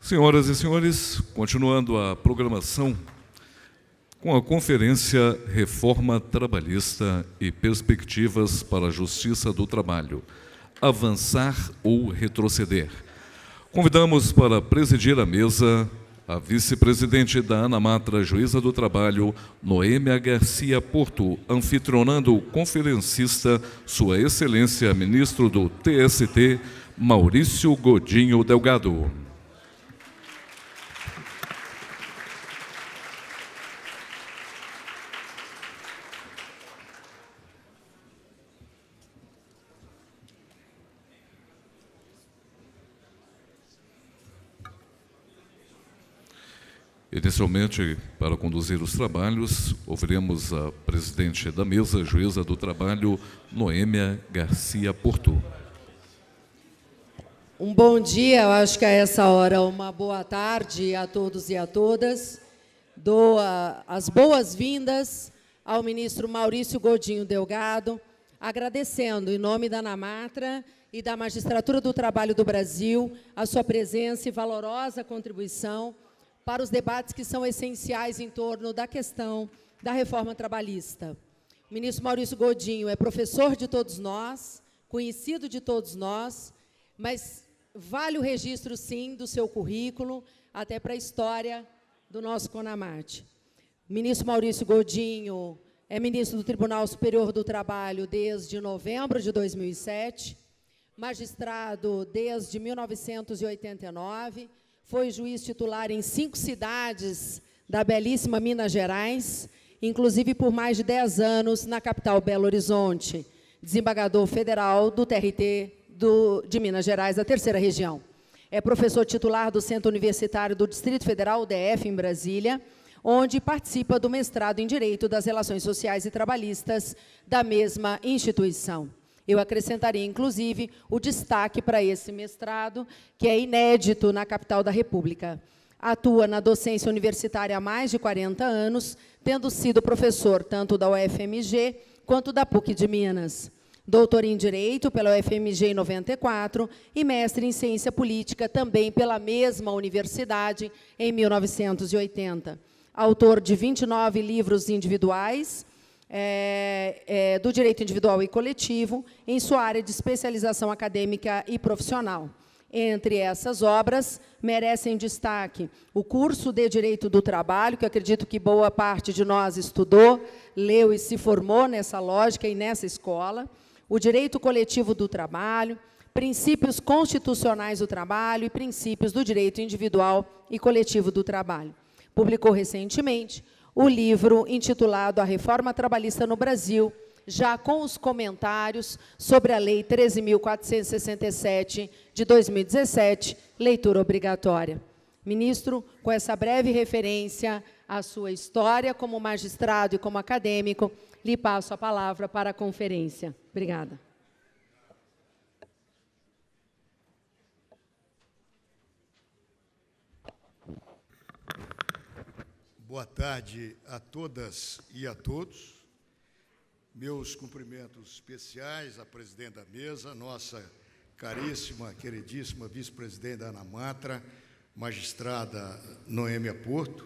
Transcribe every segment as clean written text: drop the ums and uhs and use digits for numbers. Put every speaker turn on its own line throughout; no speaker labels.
Senhoras e senhores, continuando a programação com a conferência Reforma Trabalhista e Perspectivas para a Justiça do Trabalho, avançar ou retroceder. Convidamos para presidir a mesa a vice-presidente da ANAMATRA, juíza do trabalho, Noêmia Garcia Porto, anfitrionando o conferencista, Sua Excelência, ministro do TST, Maurício Godinho Delgado. Inicialmente, para conduzir os trabalhos, ouviremos a presidente da mesa, juíza do trabalho, Noêmia Garcia Porto.
Um bom dia, eu acho que a essa hora uma boa tarde a todos e a todas. Dou as boas-vindas ao ministro Maurício Godinho Delgado, agradecendo, em nome da ANAMATRA e da Magistratura do Trabalho do Brasil, a sua presença e valorosa contribuição para os debates que são essenciais em torno da questão da reforma trabalhista. O ministro Maurício Godinho é professor de todos nós, conhecido de todos nós, mas vale o registro, sim, do seu currículo, até para a história do nosso CONAMAT. O ministro Maurício Godinho é ministro do Tribunal Superior do Trabalho desde novembro de 2007, magistrado desde 1989, foi juiz titular em 5 cidades da belíssima Minas Gerais, inclusive por mais de 10 anos na capital Belo Horizonte, desembargador federal do TRT de Minas Gerais, da 3ª região. É professor titular do Centro Universitário do Distrito Federal, DF, em Brasília, onde participa do mestrado em Direito das Relações Sociais e Trabalhistas da mesma instituição. Eu acrescentaria, inclusive, o destaque para esse mestrado, que é inédito na capital da República. Atua na docência universitária há mais de 40 anos, tendo sido professor tanto da UFMG quanto da PUC de Minas. Doutor em Direito pela UFMG em 94 e mestre em Ciência Política também pela mesma universidade em 1980. Autor de 29 livros individuais, do direito individual e coletivo, em sua área de especialização acadêmica e profissional. Entre essas obras, merecem destaque o curso de Direito do Trabalho, que acredito que boa parte de nós estudou, leu e se formou nessa lógica e nessa escola, o Direito Coletivo do Trabalho, Princípios Constitucionais do Trabalho e Princípios do Direito Individual e Coletivo do Trabalho. Publicou recentemente o livro intitulado A Reforma Trabalhista no Brasil, já com os comentários sobre a Lei 13.467 de 2017, leitura obrigatória. Ministro, com essa breve referência à sua história como magistrado e como acadêmico, lhe passo a palavra para a conferência. Obrigada.
Boa tarde a todas e a todos. Meus cumprimentos especiais à presidente da mesa, nossa caríssima, queridíssima vice-presidente da ANAMATRA, magistrada Noêmia Porto.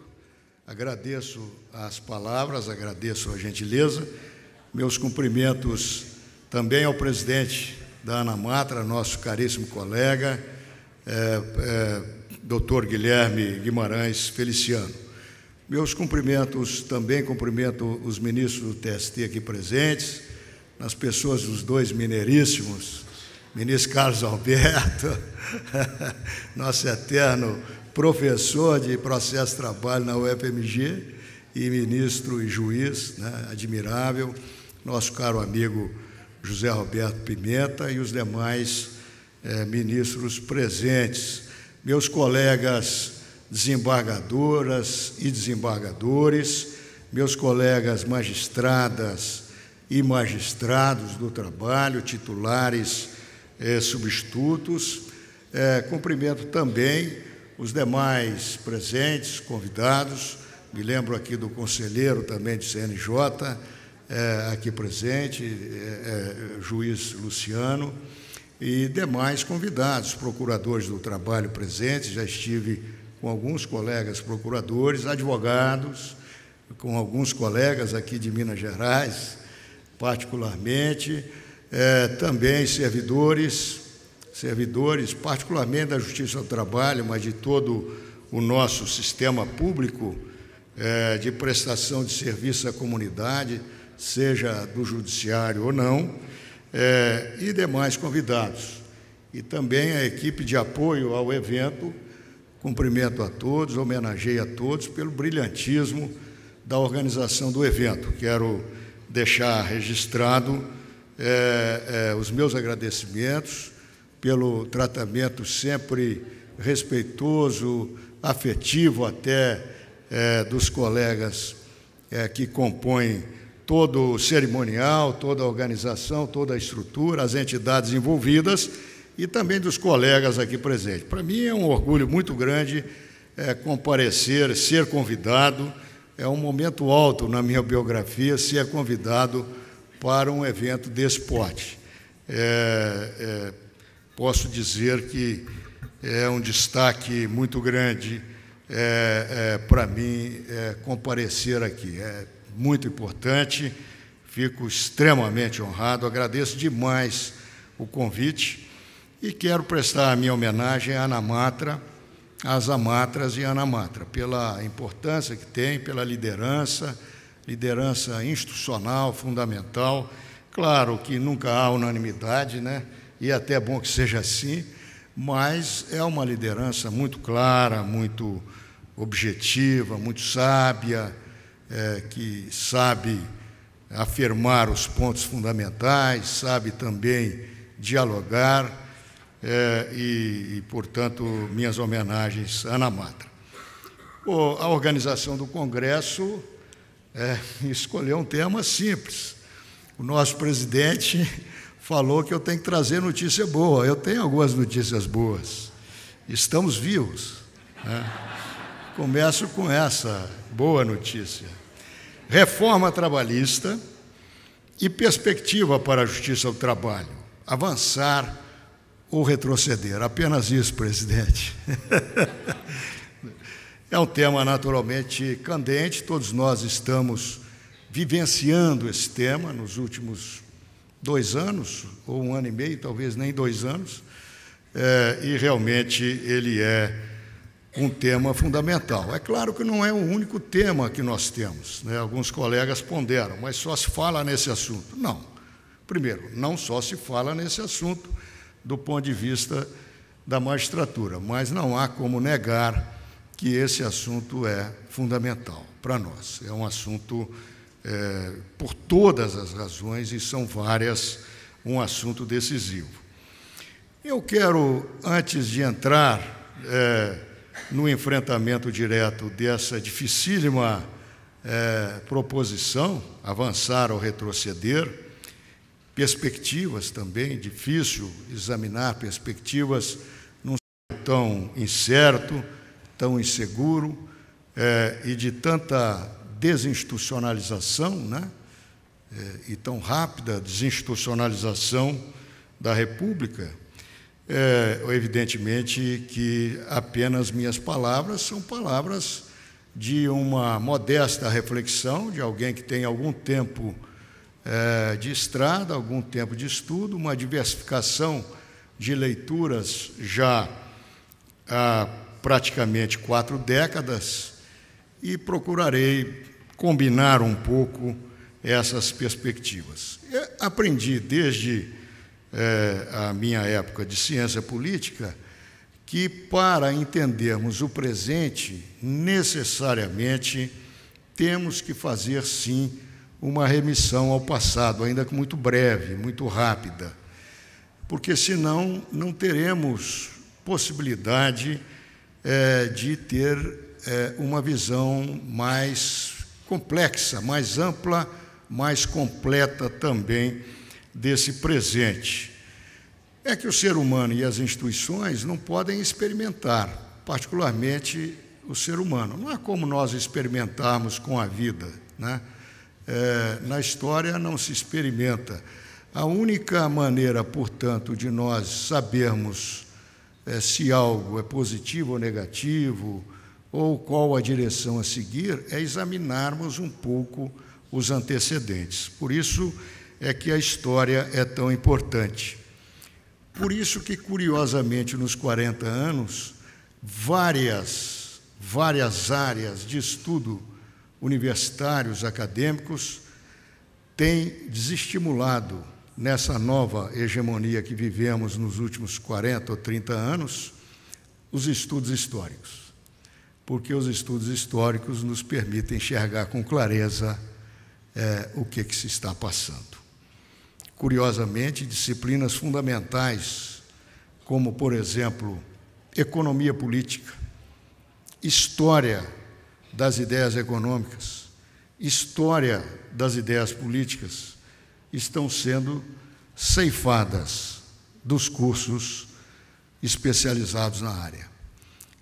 Agradeço as palavras, agradeço a gentileza. Meus cumprimentos também ao presidente da ANAMATRA, nosso caríssimo colega, doutor Guilherme Guimarães Feliciano. Meus cumprimentos, também cumprimento os ministros do TST aqui presentes, nas pessoas dos 2 mineiríssimos, ministro Carlos Alberto, nosso eterno professor de processo de trabalho na UFMG, e ministro e juiz, né, admirável, nosso caro amigo José Roberto Pimenta e os demais ministros presentes, meus colegas desembargadoras e desembargadores, meus colegas magistradas e magistrados do trabalho, titulares, substitutos. Cumprimento também os demais presentes, convidados. Me lembro aqui do conselheiro também de CNJ, aqui presente, juiz Luciano, e demais convidados, procuradores do trabalho presentes, já estive com alguns colegas procuradores, advogados, com alguns colegas aqui de Minas Gerais, particularmente, também servidores, particularmente da Justiça do Trabalho, mas de todo o nosso sistema público de prestação de serviço à comunidade, seja do judiciário ou não, e demais convidados. E também a equipe de apoio ao evento, cumprimento a todos, homenageio a todos pelo brilhantismo da organização do evento. Quero deixar registrado os meus agradecimentos pelo tratamento sempre respeitoso, afetivo até dos colegas que compõem todo o cerimonial, toda a organização, toda a estrutura, as entidades envolvidas e também dos colegas aqui presentes. Para mim é um orgulho muito grande comparecer, ser convidado. É um momento alto na minha biografia ser convidado para um evento desse porte. Posso dizer que é um destaque muito grande para mim comparecer aqui. É muito importante, fico extremamente honrado, agradeço demais o convite e quero prestar a minha homenagem à Anamatra, às Amatras e à Anamatra, pela importância que tem, pela liderança institucional, fundamental. Claro que nunca há unanimidade, né? E é até bom que seja assim, mas é uma liderança muito clara, muito objetiva, muito sábia, que sabe afirmar os pontos fundamentais, sabe também dialogar, portanto, minhas homenagens à Anamatra. A organização do Congresso escolheu um tema simples. O nosso presidente falou que eu tenho que trazer notícia boa. Eu tenho algumas notícias boas. Estamos vivos, né? Começo com essa boa notícia. Reforma trabalhista e perspectiva para a Justiça do Trabalho. Avançar ou retroceder. Apenas isso, presidente. É um tema naturalmente candente, todos nós estamos vivenciando esse tema nos últimos 2 anos, ou 1 ano e meio, talvez nem 2 anos, e realmente ele é um tema fundamental. É claro que não é o único tema que nós temos, né? Alguns colegas ponderam, mas só se fala nesse assunto. Não. Primeiro, não só se fala nesse assunto do ponto de vista da magistratura, mas não há como negar que esse assunto é fundamental para nós. É um assunto, por todas as razões, e são várias, um assunto decisivo. Eu quero, antes de entrar no enfrentamento direto dessa dificílima proposição, avançar ou retroceder, perspectivas também, difícil examinar perspectivas num cenário tão incerto, tão inseguro e de tanta desinstitucionalização, né? E tão rápida desinstitucionalização da República. Evidentemente que apenas minhas palavras são palavras de uma modesta reflexão, de alguém que tem algum tempo de estrada, algum tempo de estudo, uma diversificação de leituras já há praticamente 4 décadas, e procurarei combinar um pouco essas perspectivas. Eu aprendi desde a minha época de ciência política que, para entendermos o presente, necessariamente temos que fazer, sim, uma remissão ao passado, ainda que muito breve, muito rápida, porque senão não teremos possibilidade de ter uma visão mais complexa, mais ampla, mais completa também desse presente. É que o ser humano e as instituições não podem experimentar, particularmente o ser humano. Não é como nós experimentarmos com a vida, né? Na história não se experimenta. A única maneira, portanto, de nós sabermos se algo é positivo ou negativo, ou qual a direção a seguir, é examinarmos um pouco os antecedentes. Por isso é que a história é tão importante. Por isso que, curiosamente, nos 40 anos, várias áreas de estudo universitários, acadêmicos, têm desestimulado, nessa nova hegemonia que vivemos nos últimos 40 ou 30 anos, os estudos históricos. Porque os estudos históricos nos permitem enxergar com clareza o que se está passando. Curiosamente, disciplinas fundamentais, como, por exemplo, economia política, história das ideias econômicas, história das ideias políticas, estão sendo ceifadas dos cursos especializados na área.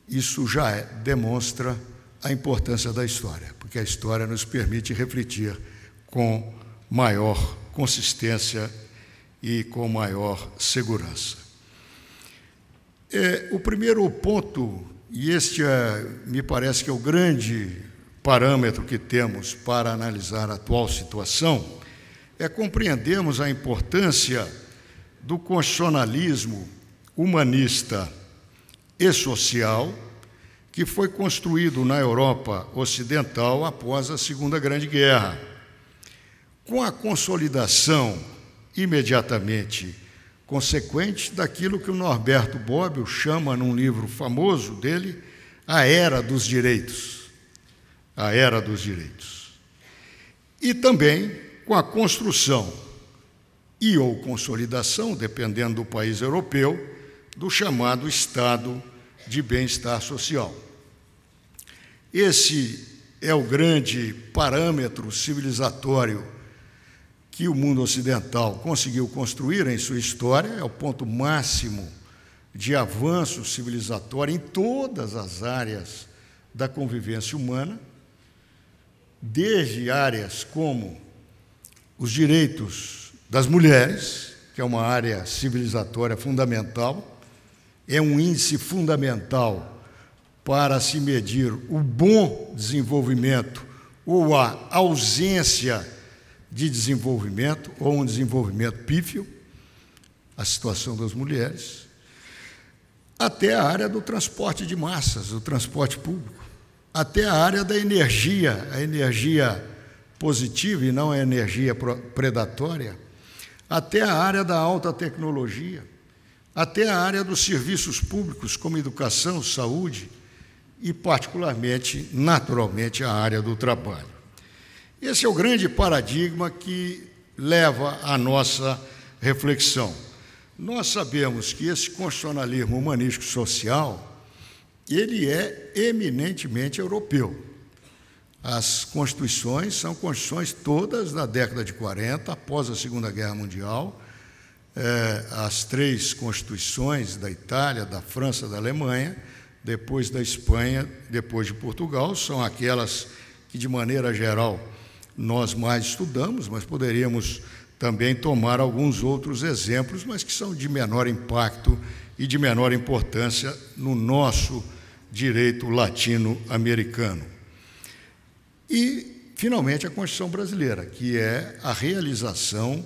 Isso já demonstra a importância da história, porque a história nos permite refletir com maior consistência e com maior segurança. O primeiro ponto, e este me parece que é o grande parâmetro que temos para analisar a atual situação, é compreendermos a importância do constitucionalismo humanista e social que foi construído na Europa Ocidental após a Segunda Grande Guerra. Com a consolidação imediatamente consequente daquilo que o Norberto Bobbio chama, num livro famoso dele, a Era dos Direitos. A Era dos Direitos. E também com a construção e ou consolidação, dependendo do país europeu, do chamado Estado de Bem-Estar Social. Esse é o grande parâmetro civilizatório que o mundo ocidental conseguiu construir em sua história, é o ponto máximo de avanço civilizatório em todas as áreas da convivência humana, desde áreas como os direitos das mulheres, que é uma área civilizatória fundamental, é um índice fundamental para se medir o bom desenvolvimento ou a ausência de desenvolvimento, ou um desenvolvimento pífio, a situação das mulheres, até a área do transporte de massas, o transporte público, até a área da energia, a energia positiva e não a energia predatória, até a área da alta tecnologia, até a área dos serviços públicos, como educação, saúde e, particularmente, naturalmente, a área do trabalho. Esse é o grande paradigma que leva à nossa reflexão. Nós sabemos que esse constitucionalismo humanístico-social, ele é eminentemente europeu. As constituições são constituições todas da década de 40, após a Segunda Guerra Mundial. As 3 constituições da Itália, da França, da Alemanha, depois da Espanha, depois de Portugal, são aquelas que, de maneira geral, nós mais estudamos, mas poderíamos também tomar alguns outros exemplos, mas que são de menor impacto e de menor importância no nosso direito latino-americano. E, finalmente, a Constituição brasileira, que é a realização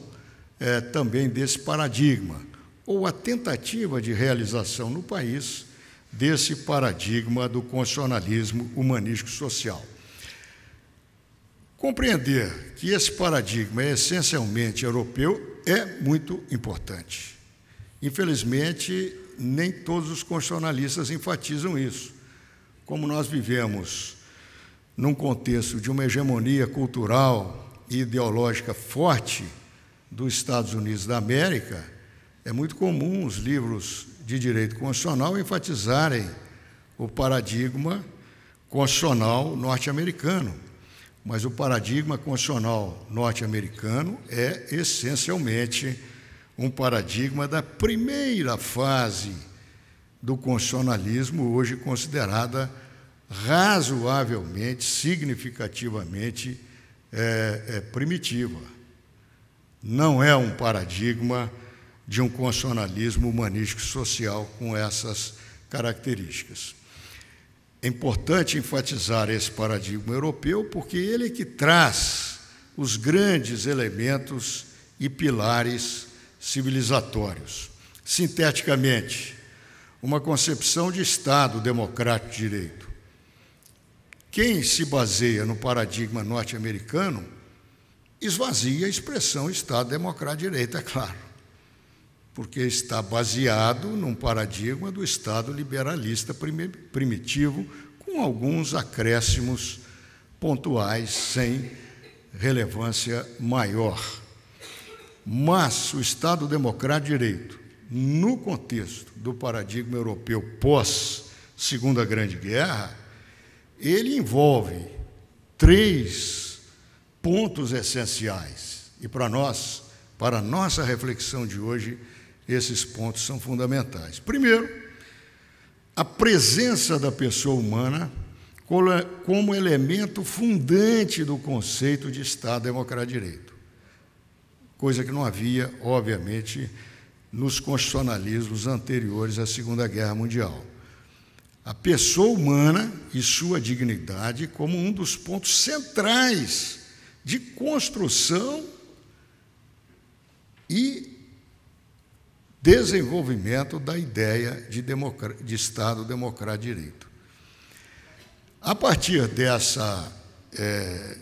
também desse paradigma, ou a tentativa de realização no país desse paradigma do constitucionalismo humanístico-social. Compreender que esse paradigma é essencialmente europeu é muito importante. Infelizmente, nem todos os constitucionalistas enfatizam isso. Como nós vivemos num contexto de uma hegemonia cultural e ideológica forte dos Estados Unidos da América, é muito comum os livros de direito constitucional enfatizarem o paradigma constitucional norte-americano. Mas o paradigma constitucional norte-americano é essencialmente um paradigma da primeira fase do constitucionalismo, hoje considerada razoavelmente, significativamente primitiva. não é um paradigma de um constitucionalismo humanístico social com essas características. É importante enfatizar esse paradigma europeu porque ele é que traz os grandes elementos e pilares civilizatórios. Sinteticamente, uma concepção de Estado democrático de direito. Quem se baseia no paradigma norte-americano esvazia a expressão Estado democrático de direito, é claro, porque está baseado num paradigma do Estado liberalista primitivo, com alguns acréscimos pontuais sem relevância maior. Mas o Estado democrático de direito, no contexto do paradigma europeu pós-Segunda Grande Guerra, ele envolve 3 pontos essenciais. E para nós, para a nossa reflexão de hoje, esses pontos são fundamentais. Primeiro, a presença da pessoa humana como elemento fundante do conceito de Estado democrático de direito, coisa que não havia, obviamente, nos constitucionalismos anteriores à Segunda Guerra Mundial. A pessoa humana e sua dignidade como um dos pontos centrais de construção e desenvolvimento da ideia de Estado democrático de direito. A partir dessa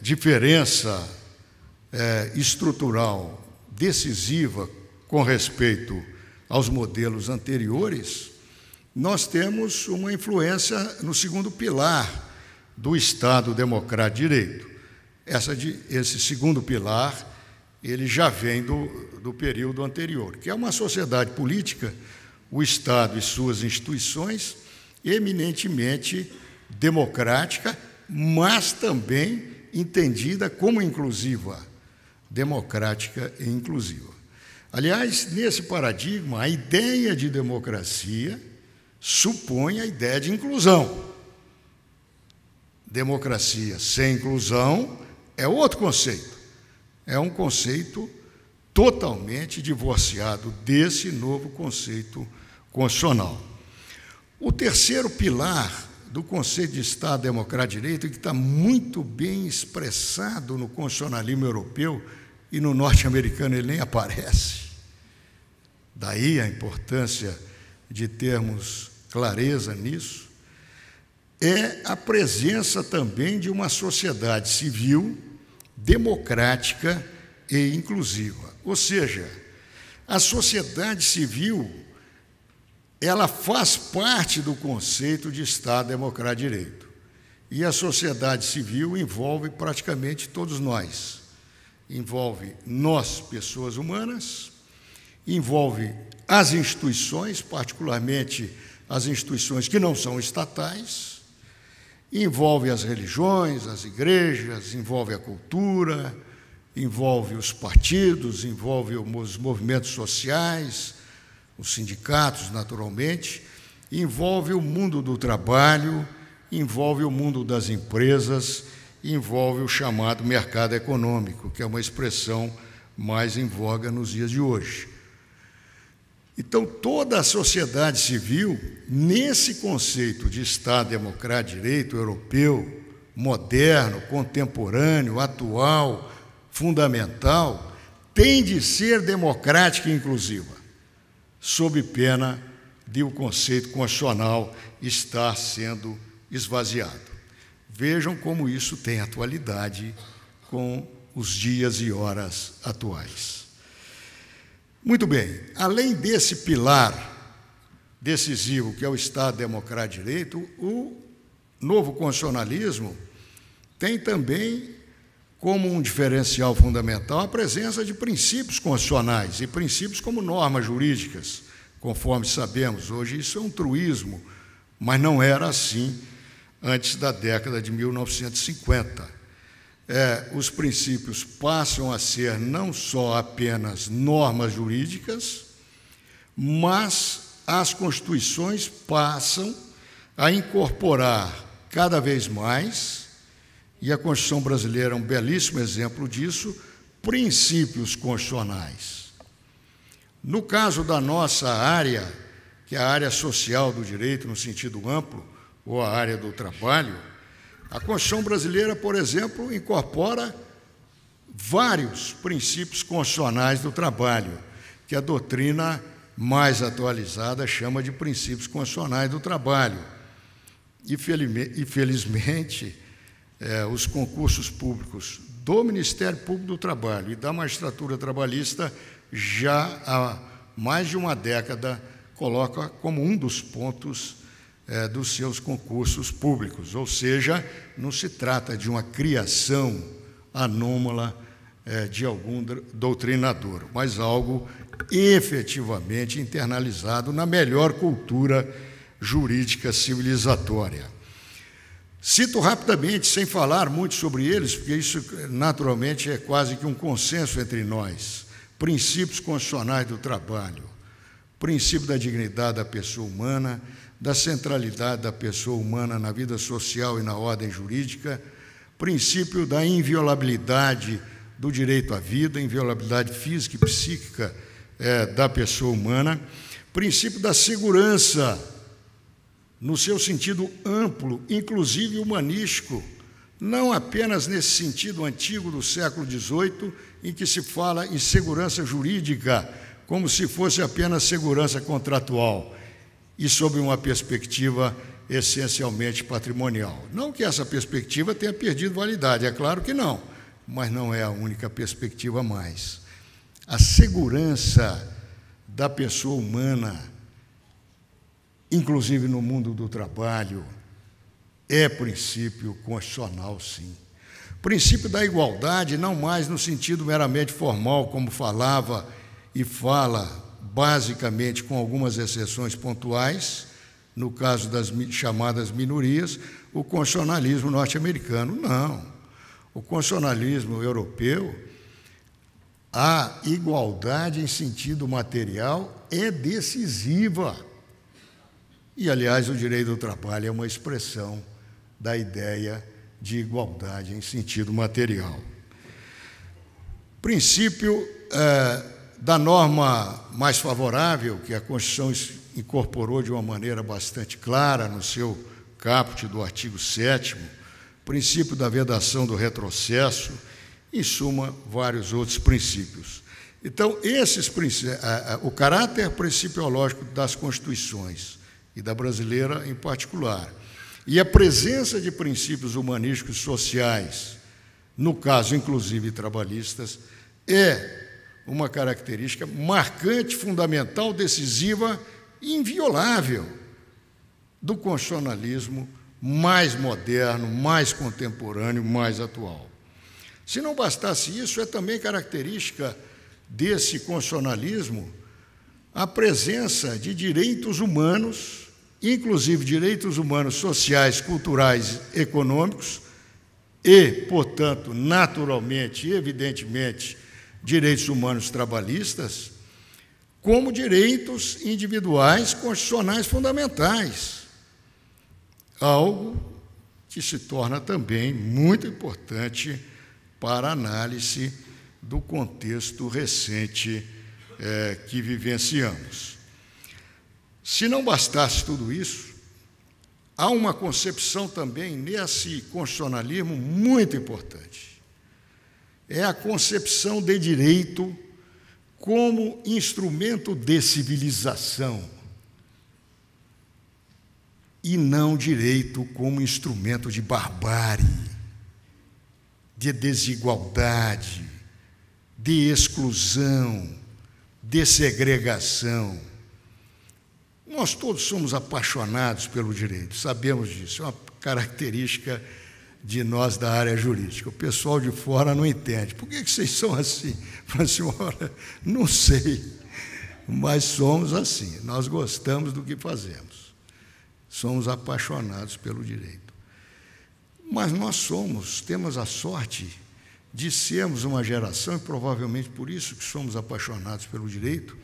diferença estrutural decisiva com respeito aos modelos anteriores, nós temos uma influência no segundo pilar do Estado democrático de direito. Esse segundo pilar, ele já vem do período anterior, que é uma sociedade política, o Estado e suas instituições, eminentemente democrática, mas também entendida como inclusiva, democrática e inclusiva. Aliás, nesse paradigma, a ideia de democracia supõe a ideia de inclusão. Democracia sem inclusão é outro conceito. É um conceito totalmente divorciado desse novo conceito constitucional. O terceiro pilar do conceito de Estado democrático de direito, que está muito bem expressado no constitucionalismo europeu, e no norte-americano ele nem aparece. Daí a importância de termos clareza nisso, é a presença também de uma sociedade civil democrática e inclusiva. Ou seja, a sociedade civil, ela faz parte do conceito de Estado democrático de direito. E a sociedade civil envolve praticamente todos nós. Envolve nós, pessoas humanas, envolve as instituições, particularmente as instituições que não são estatais, envolve as religiões, as igrejas, envolve a cultura, envolve os partidos, envolve os movimentos sociais, os sindicatos, naturalmente, envolve o mundo do trabalho, envolve o mundo das empresas, envolve o chamado mercado econômico, que é uma expressão mais em voga nos dias de hoje. Então, toda a sociedade civil, nesse conceito de Estado democrático de direito europeu, moderno, contemporâneo, atual, fundamental, tem de ser democrática e inclusiva, sob pena de o conceito constitucional estar sendo esvaziado. Vejam como isso tem atualidade com os dias e horas atuais. Muito bem, além desse pilar decisivo, que é o Estado democrático de direito, o novo constitucionalismo tem também como um diferencial fundamental a presença de princípios constitucionais e princípios como normas jurídicas, conforme sabemos. Hoje isso é um truísmo, mas não era assim antes da década de 1950. Os princípios passam a ser não só apenas normas jurídicas, mas as constituições passam a incorporar cada vez mais, e a Constituição brasileira é um belíssimo exemplo disso, princípios constitucionais. No caso da nossa área, que é a área social do direito no sentido amplo, ou a área do trabalho, a Constituição brasileira, por exemplo, incorpora vários princípios constitucionais do trabalho, que a doutrina mais atualizada chama de princípios constitucionais do trabalho. E, felizmente, os concursos públicos do Ministério Público do Trabalho e da Magistratura Trabalhista já há mais de uma década coloca como um dos pontos dos seus concursos públicos, ou seja, não se trata de uma criação anômala de algum doutrinador, mas algo efetivamente internalizado na melhor cultura jurídica civilizatória. Cito rapidamente, sem falar muito sobre eles, porque isso naturalmente é quase que um consenso entre nós: princípios constitucionais do trabalho, princípio da dignidade da pessoa humana, da centralidade da pessoa humana na vida social e na ordem jurídica, princípio da inviolabilidade do direito à vida, inviolabilidade física e psíquica da pessoa humana, princípio da segurança no seu sentido amplo, inclusive humanístico, não apenas nesse sentido antigo do século XVIII, em que se fala em segurança jurídica, como se fosse apenas segurança contratual, e sob uma perspectiva essencialmente patrimonial. Não que essa perspectiva tenha perdido validade, é claro que não, mas não é a única perspectiva mais. A segurança da pessoa humana, inclusive no mundo do trabalho, é princípio constitucional, sim. Princípio da igualdade, não mais no sentido meramente formal, como falava e fala, basicamente, com algumas exceções pontuais, no caso das chamadas minorias, o constitucionalismo norte-americano. Não. O constitucionalismo europeu, a igualdade em sentido material é decisiva. E, aliás, o direito do trabalho é uma expressão da ideia de igualdade em sentido material. Princípio da norma mais favorável, que a Constituição incorporou de uma maneira bastante clara no seu caput do artigo 7º, princípio da vedação do retrocesso, em suma, vários outros princípios. Então, esses princípios, o caráter principiológico das Constituições, e da brasileira em particular, e a presença de princípios humanísticos sociais, no caso, inclusive, trabalhistas, é uma característica marcante, fundamental, decisiva e inviolável do constitucionalismo mais moderno, mais contemporâneo, mais atual. Se não bastasse isso, é também característica desse constitucionalismo a presença de direitos humanos, inclusive direitos humanos sociais, culturais, econômicos e, portanto, naturalmente e evidentemente, direitos humanos trabalhistas, como direitos individuais constitucionais fundamentais, algo que se torna também muito importante para a análise do contexto recente que vivenciamos. Se não bastasse tudo isso, há uma concepção também nesse constitucionalismo muito importante. É a concepção de direito como instrumento de civilização e não direito como instrumento de barbárie, de desigualdade, de exclusão, de segregação. Nós todos somos apaixonados pelo direito, sabemos disso, é uma característica de nós da área jurídica. O pessoal de fora não entende. Por que vocês são assim? Fala assim, olha, não sei, mas somos assim. Nós gostamos do que fazemos. Somos apaixonados pelo direito. Mas nós temos a sorte de sermos uma geração, e provavelmente por isso que somos apaixonados pelo direito,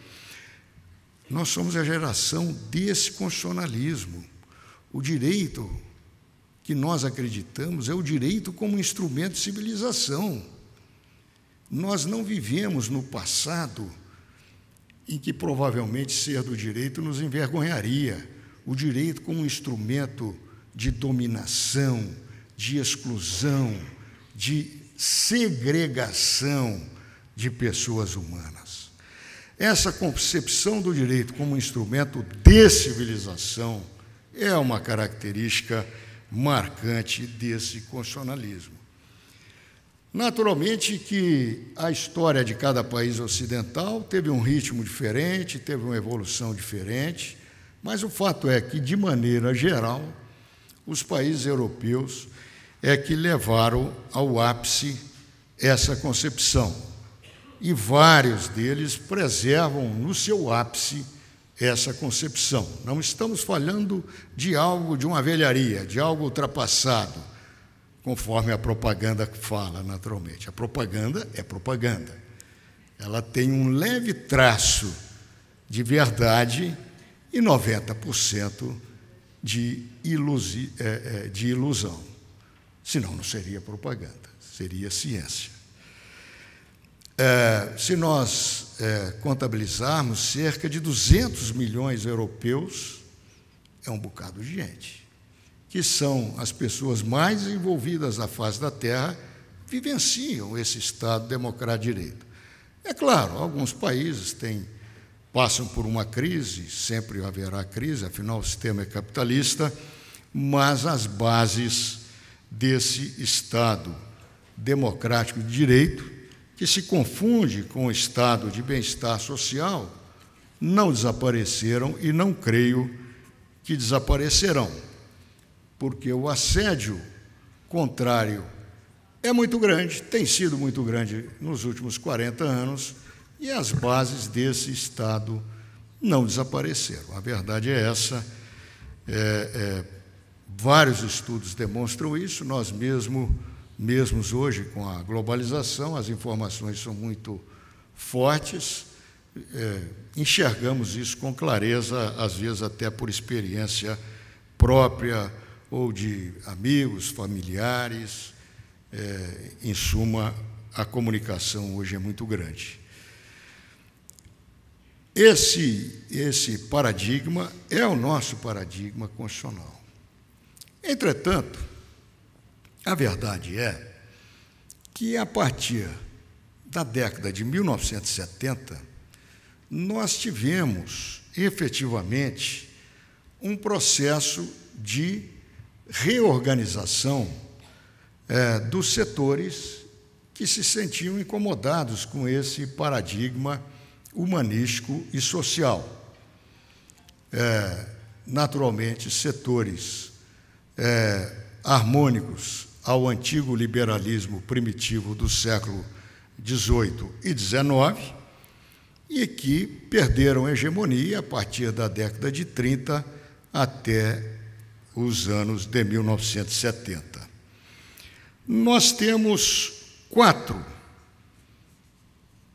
nós somos a geração desse constitucionalismo. O direito que nós acreditamos é o direito como instrumento de civilização. Nós não vivemos no passado em que provavelmente ser do direito nos envergonharia. O direito como um instrumento de dominação, de exclusão, de segregação de pessoas humanas. Essa concepção do direito como instrumento de civilização é uma característica marcante desse constitucionalismo. Naturalmente que a história de cada país ocidental teve um ritmo diferente, teve uma evolução diferente, mas o fato é que, de maneira geral, os países europeus é que levaram ao ápice essa concepção. E vários deles preservam no seu ápice essa concepção. Não estamos falando de algo, de uma velharia, de algo ultrapassado, conforme a propaganda fala, naturalmente. A propaganda é propaganda. Ela tem um leve traço de verdade e 90% de ilusão. Senão não seria propaganda, seria ciência. Se nós contabilizarmos cerca de 200 milhões europeus, é um bocado de gente, que são as pessoas mais envolvidas na face da Terra, vivenciam esse Estado democrático de direito. É claro, alguns países passam por uma crise, sempre haverá crise, afinal o sistema é capitalista, mas as bases desse Estado democrático de direito, que se confunde com o estado de bem-estar social, não desapareceram e não creio que desaparecerão, porque o assédio contrário é muito grande, tem sido muito grande nos últimos 40 anos, e as bases desse Estado não desapareceram. A verdade é essa. Vários estudos demonstram isso, nós mesmos hoje, com a globalização, as informações são muito fortes, enxergamos isso com clareza, às vezes até por experiência própria ou de amigos, familiares. Em suma, a comunicação hoje é muito grande. Esse paradigma é o nosso paradigma constitucional. Entretanto, a verdade é que, a partir da década de 1970, nós tivemos, efetivamente, um processo de reorganização dos setores que se sentiam incomodados com esse paradigma humanístico e social. Naturalmente, setores harmônicos ao antigo liberalismo primitivo do século XVIII e XIX, e que perderam hegemonia a partir da década de 30 até os anos de 1970. Nós temos 4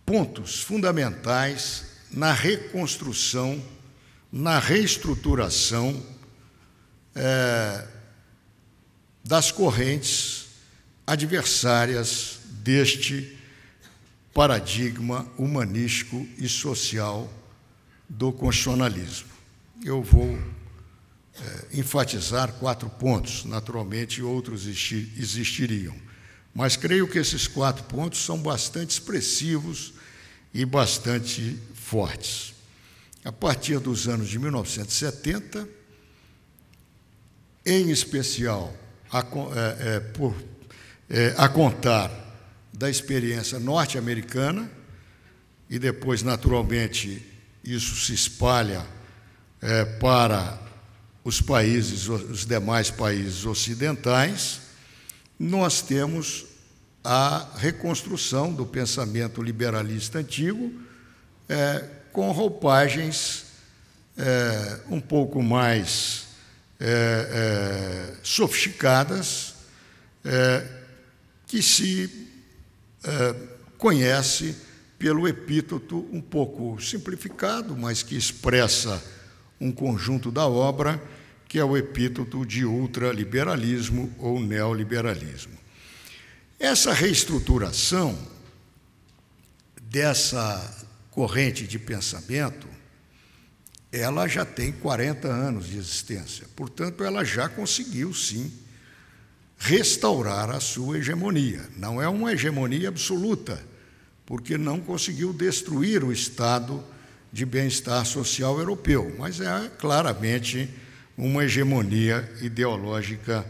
pontos fundamentais na reconstrução, na reestruturação das correntes adversárias deste paradigma humanístico e social do constitucionalismo. Eu vou enfatizar 4 pontos, naturalmente outros existiriam, mas creio que esses 4 pontos são bastante expressivos e bastante fortes. A partir dos anos de 1970, em especial a contar da experiência norte-americana, e depois, naturalmente, isso se espalha para os demais países ocidentais, nós temos a reconstrução do pensamento liberalista antigo, com roupagens um pouco mais sofisticadas, que se conhece pelo epíteto um pouco simplificado, mas que expressa um conjunto da obra, que é o epíteto de ultraliberalismo ou neoliberalismo. Essa reestruturação dessa corrente de pensamento, ela já tem 40 anos de existência. Portanto, ela já conseguiu, sim, restaurar a sua hegemonia. Não é uma hegemonia absoluta, porque não conseguiu destruir o estado de bem-estar social europeu, mas é claramente uma hegemonia ideológica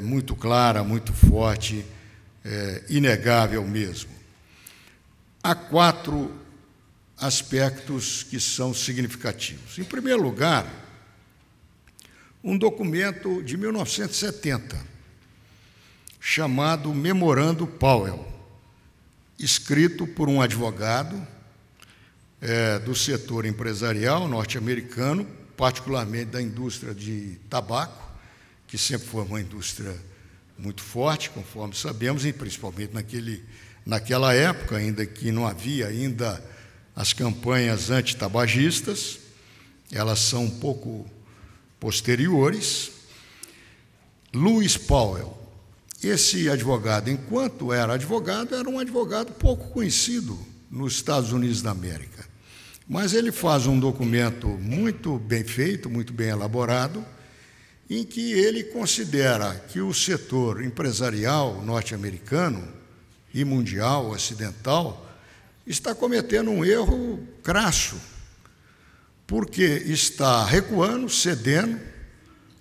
muito clara, muito forte, inegável mesmo. Há 4 aspectos que são significativos. Em primeiro lugar, um documento de 1970, chamado Memorando Powell, escrito por um advogado do setor empresarial norte-americano, particularmente da indústria de tabaco, que sempre foi uma indústria muito forte, conforme sabemos, e principalmente naquela época, ainda que não havia ainda as campanhas antitabagistas, elas são um pouco posteriores. Lewis Powell, esse advogado, enquanto era um advogado pouco conhecido nos Estados Unidos da América, mas ele faz um documento muito bem feito, muito bem elaborado, em que ele considera que o setor empresarial norte-americano e mundial, ocidental, está cometendo um erro crasso, porque está recuando, cedendo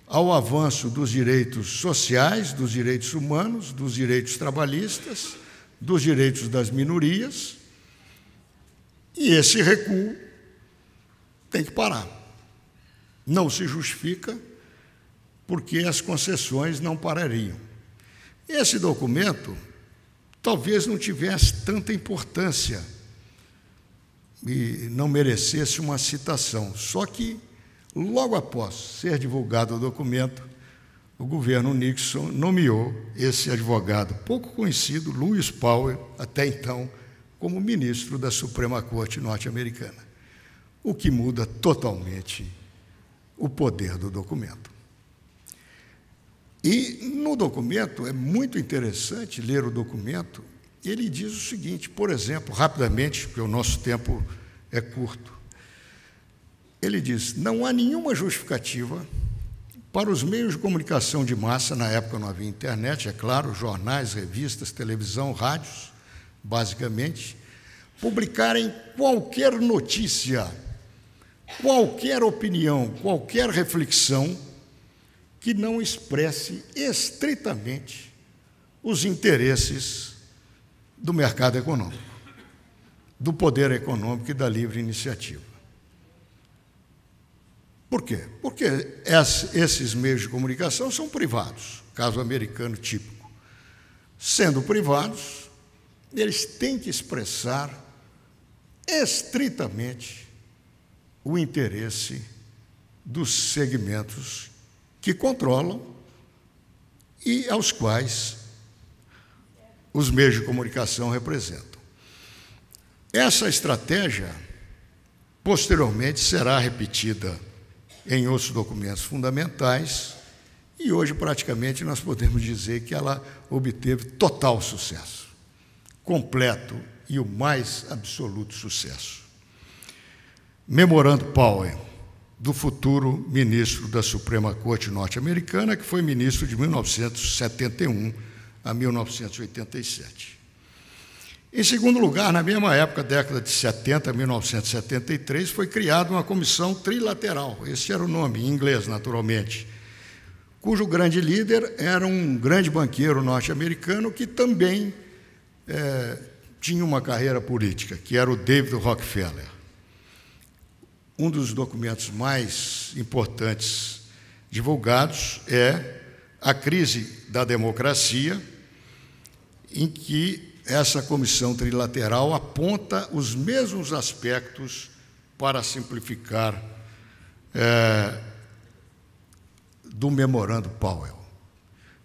ao avanço dos direitos sociais, dos direitos humanos, dos direitos trabalhistas, dos direitos das minorias, e esse recuo tem que parar. Não se justifica, porque as concessões não parariam. Esse documento talvez não tivesse tanta importância e não merecesse uma citação. Só que, logo após ser divulgado o documento, o governo Nixon nomeou esse advogado pouco conhecido, Lewis Powell, até então, como ministro da Suprema Corte norte-americana, o que muda totalmente o poder do documento. E no documento, é muito interessante ler o documento, ele diz o seguinte, por exemplo, rapidamente, porque o nosso tempo é curto, ele diz, não há nenhuma justificativa para os meios de comunicação de massa, na época não havia internet, é claro, jornais, revistas, televisão, rádios, basicamente, publicarem qualquer notícia, qualquer opinião, qualquer reflexão que não expresse estritamente os interesses do mercado econômico, do poder econômico e da livre iniciativa. Por quê? Porque esses meios de comunicação são privados, caso americano típico. Sendo privados, eles têm que expressar estritamente o interesse dos segmentos que controlam e aos quais os meios de comunicação representam. Essa estratégia, posteriormente, será repetida em outros documentos fundamentais e hoje, praticamente, nós podemos dizer que ela obteve total sucesso, completo e o mais absoluto sucesso. Memorando Powell, do futuro ministro da Suprema Corte norte-americana, que foi ministro de 1971 a 1987. Em segundo lugar, na mesma época, década de 70, 1973, foi criada uma comissão trilateral, esse era o nome, em inglês, naturalmente, cujo grande líder era um grande banqueiro norte-americano que também tinha uma carreira política, que era o David Rockefeller. Um dos documentos mais importantes divulgados é A Crise da Democracia, em que essa comissão trilateral aponta os mesmos aspectos para simplificar do Memorando Powell.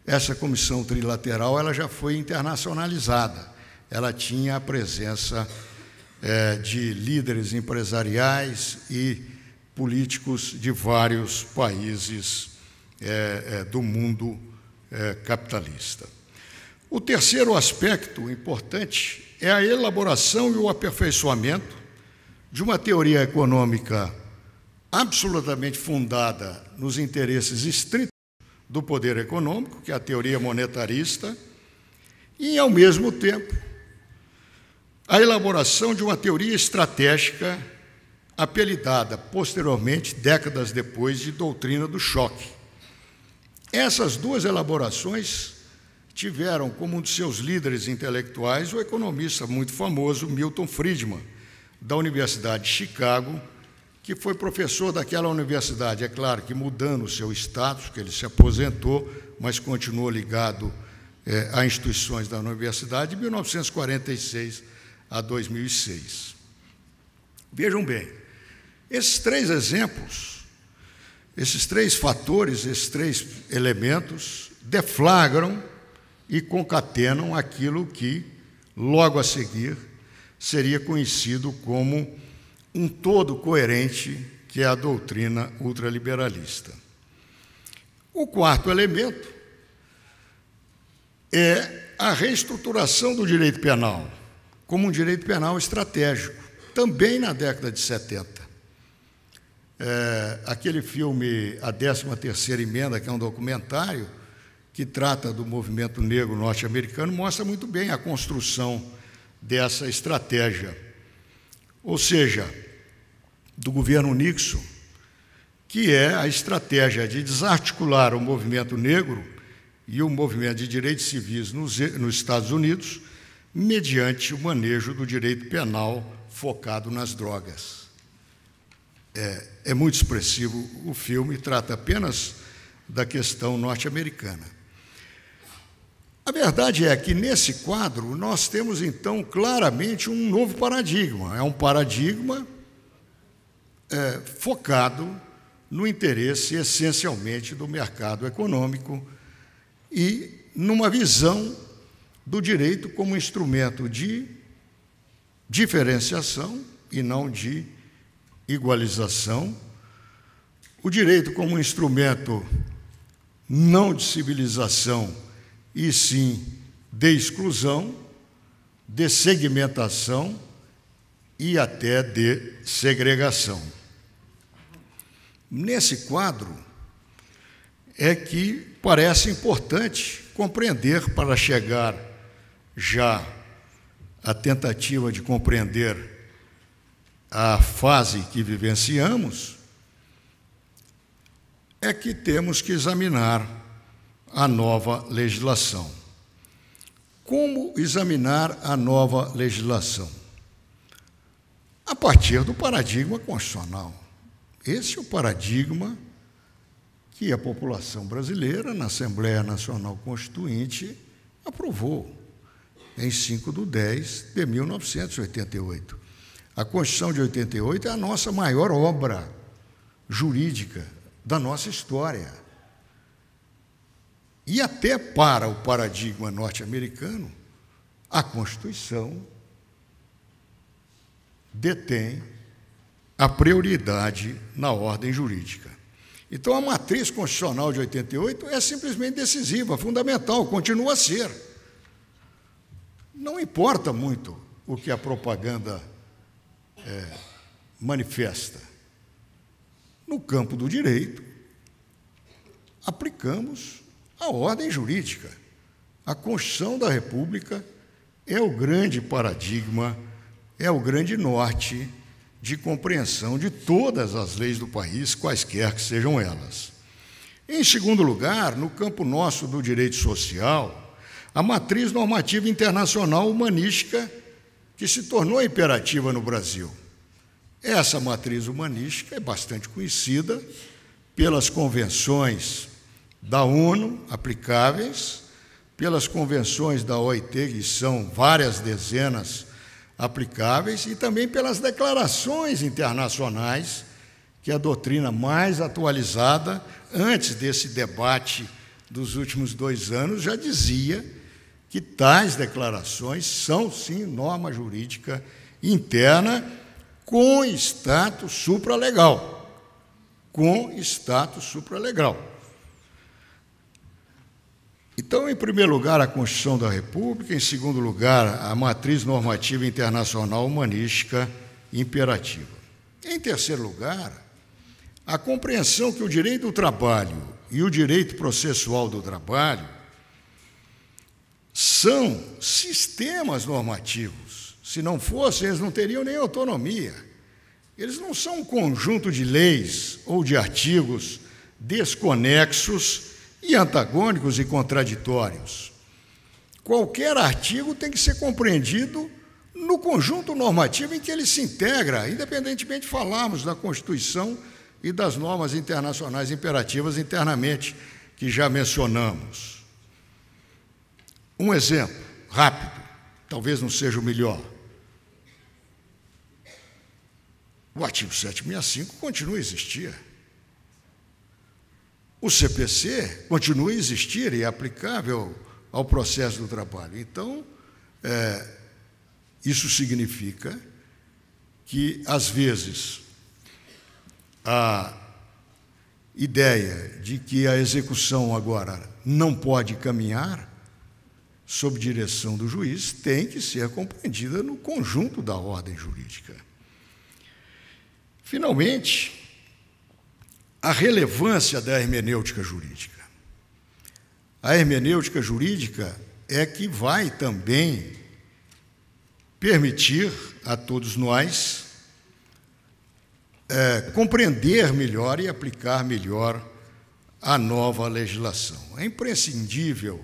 Essa comissão trilateral ela já foi internacionalizada, ela tinha a presença de líderes empresariais e políticos de vários países do mundo capitalista. O terceiro aspecto importante é a elaboração e o aperfeiçoamento de uma teoria econômica absolutamente fundada nos interesses estritos do poder econômico, que é a teoria monetarista, e, ao mesmo tempo, a elaboração de uma teoria estratégica apelidada, posteriormente, décadas depois, de doutrina do choque. Essas duas elaborações tiveram como um de seus líderes intelectuais o economista muito famoso Milton Friedman, da Universidade de Chicago, que foi professor daquela universidade, é claro que mudando o seu status, que ele se aposentou, mas continuou ligado a instituições da universidade, de 1946 a 2006. Vejam bem, esses três exemplos, esses três fatores, esses três elementos, deflagram e concatenam aquilo que, logo a seguir, seria conhecido como um todo coerente, que é a doutrina ultraliberalista. O quarto elemento é a reestruturação do direito penal, como um direito penal estratégico, também na década de 70. Aquele filme A 13ª Emenda, que é um documentário que trata do movimento negro norte-americano, mostra muito bem a construção dessa estratégia. Ou seja, do governo Nixon, que é a estratégia de desarticular o movimento negro e o movimento de direitos civis nos Estados Unidos, mediante o manejo do direito penal focado nas drogas. É muito expressivo o filme, trata apenas da questão norte-americana. A verdade é que, nesse quadro, nós temos, então, claramente um novo paradigma. É um paradigma focado no interesse, essencialmente, do mercado econômico e numa visão do direito como instrumento de diferenciação e não de igualização, o direito como instrumento não de civilização, e sim de exclusão, de segmentação e até de segregação. Nesse quadro é que parece importante compreender, para chegar já à tentativa de compreender a fase que vivenciamos, é que temos que examinar a nova legislação. Como examinar a nova legislação? A partir do paradigma constitucional. Esse é o paradigma que a população brasileira, na Assembleia Nacional Constituinte, aprovou em 5/10/1988. A Constituição de 88 é a nossa maior obra jurídica da nossa história. E até para o paradigma norte-americano, a Constituição detém a prioridade na ordem jurídica. Então, a matriz constitucional de 88 é simplesmente decisiva, fundamental, continua a ser. Não importa muito o que a propaganda manifesta. No campo do direito, aplicamos a ordem jurídica. A Constituição da República é o grande paradigma, é o grande norte de compreensão de todas as leis do país, quaisquer que sejam elas. Em segundo lugar, no campo nosso do direito social, a matriz normativa internacional humanística que se tornou imperativa no Brasil. Essa matriz humanística é bastante conhecida pelas convenções da ONU aplicáveis, pelas convenções da OIT, que são várias dezenas aplicáveis, e também pelas declarações internacionais, que é a doutrina mais atualizada, antes desse debate dos últimos 2 anos, já dizia que tais declarações são, sim, norma jurídica interna com status supralegal. Com status supralegal. Então, em primeiro lugar, a Constituição da República, em segundo lugar, a matriz normativa internacional humanística imperativa. Em terceiro lugar, a compreensão que o direito do trabalho e o direito processual do trabalho são sistemas normativos. Se não fossem, eles não teriam nem autonomia. Eles não são um conjunto de leis ou de artigos desconexos e antagônicos e contraditórios. Qualquer artigo tem que ser compreendido no conjunto normativo em que ele se integra, independentemente de falarmos da Constituição e das normas internacionais imperativas internamente, que já mencionamos. Um exemplo rápido, talvez não seja o melhor. O artigo 765 continua a existir. O CPC continua a existir e é aplicável ao processo do trabalho. Então, isso significa que, às vezes, a ideia de que a execução agora não pode caminhar sob direção do juiz tem que ser compreendida no conjunto da ordem jurídica. Finalmente, a relevância da hermenêutica jurídica. A hermenêutica jurídica é que vai também permitir a todos nós compreender melhor e aplicar melhor a nova legislação. É imprescindível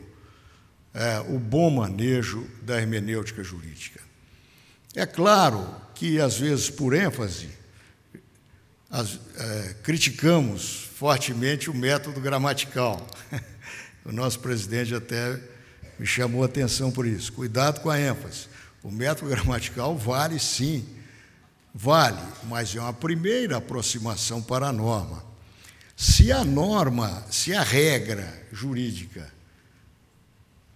o bom manejo da hermenêutica jurídica. É claro que, às vezes, por ênfase, criticamos fortemente o método gramatical. O nosso presidente até me chamou a atenção por isso. Cuidado com a ênfase. O método gramatical vale, sim, vale, mas é uma primeira aproximação para a norma. Se a regra jurídica,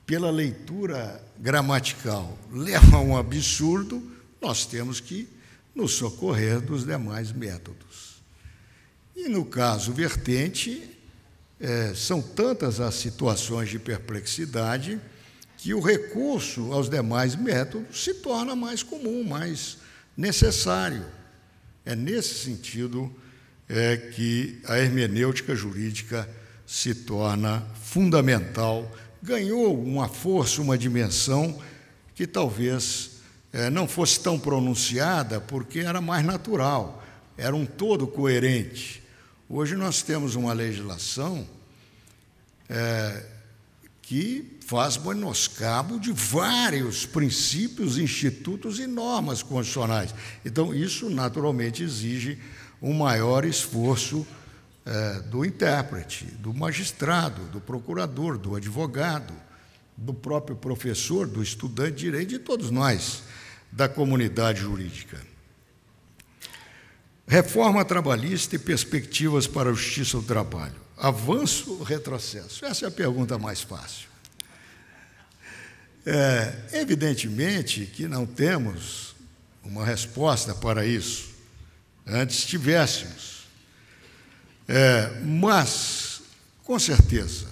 pela leitura gramatical, leva a um absurdo, nós temos que nos socorrer dos demais métodos. E, no caso vertente, são tantas as situações de perplexidade que o recurso aos demais métodos se torna mais comum, mais necessário. É nesse sentido que a hermenêutica jurídica se torna fundamental, ganhou uma força, uma dimensão que talvez não fosse tão pronunciada porque era mais natural, era um todo coerente. Hoje nós temos uma legislação que faz menoscabo de vários princípios, institutos e normas constitucionais. Então, isso naturalmente exige um maior esforço do intérprete, do magistrado, do procurador, do advogado, do próprio professor, do estudante de direito, de todos nós, da comunidade jurídica. Reforma trabalhista e perspectivas para a justiça do trabalho. Avanço ou retrocesso? Essa é a pergunta mais fácil. Evidentemente que não temos uma resposta para isso. Antes tivéssemos. Mas, com certeza,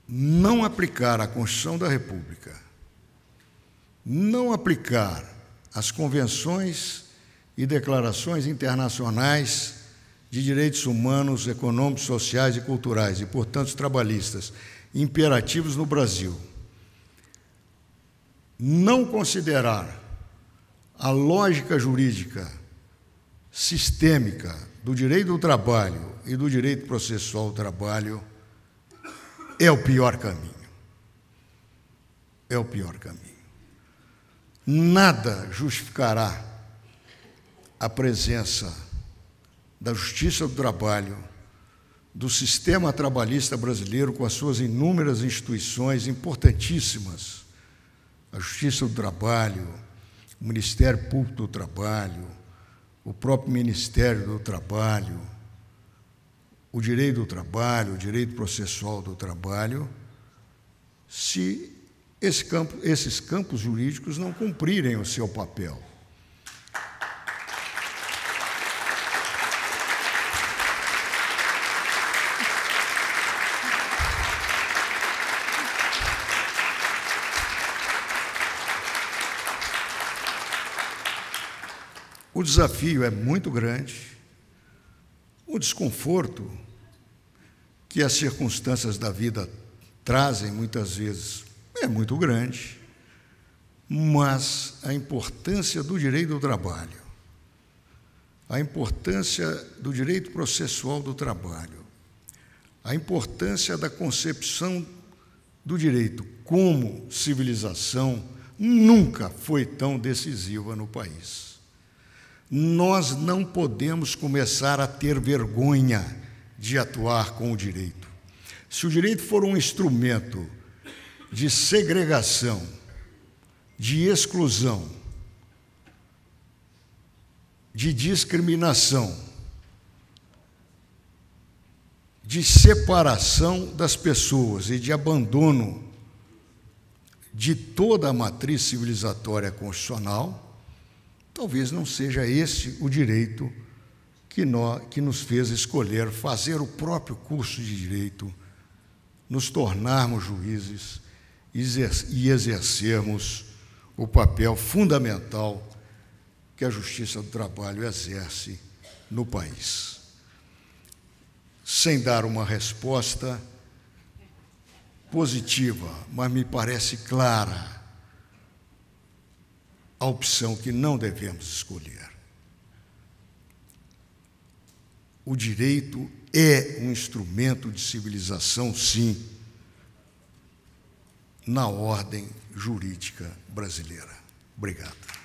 não aplicar a Constituição da República, não aplicar as convenções e declarações internacionais de direitos humanos, econômicos, sociais e culturais, e, portanto, trabalhistas, imperativos no Brasil, não considerar a lógica jurídica sistêmica do direito do trabalho e do direito processual do trabalho é o pior caminho. É o pior caminho. Nada justificará a presença da Justiça do Trabalho, do sistema trabalhista brasileiro com as suas inúmeras instituições importantíssimas, a Justiça do Trabalho, o Ministério Público do Trabalho, o próprio Ministério do Trabalho, o direito do trabalho, o direito processual do trabalho, se esses campos jurídicos não cumprirem o seu papel. O desafio é muito grande, o desconforto que as circunstâncias da vida trazem, muitas vezes, é muito grande, mas a importância do direito do trabalho, a importância do direito processual do trabalho, a importância da concepção do direito como civilização nunca foi tão decisiva no país. Nós não podemos começar a ter vergonha de atuar com o direito. Se o direito for um instrumento de segregação, de exclusão, de discriminação, de separação das pessoas e de abandono de toda a matriz civilizatória constitucional, talvez não seja esse o direito que nos fez escolher fazer o próprio curso de direito, nos tornarmos juízes e exercermos o papel fundamental que a Justiça do Trabalho exerce no país. Sem dar uma resposta positiva, mas me parece clara a opção que não devemos escolher. O direito é um instrumento de civilização, sim, na ordem jurídica brasileira. Obrigado.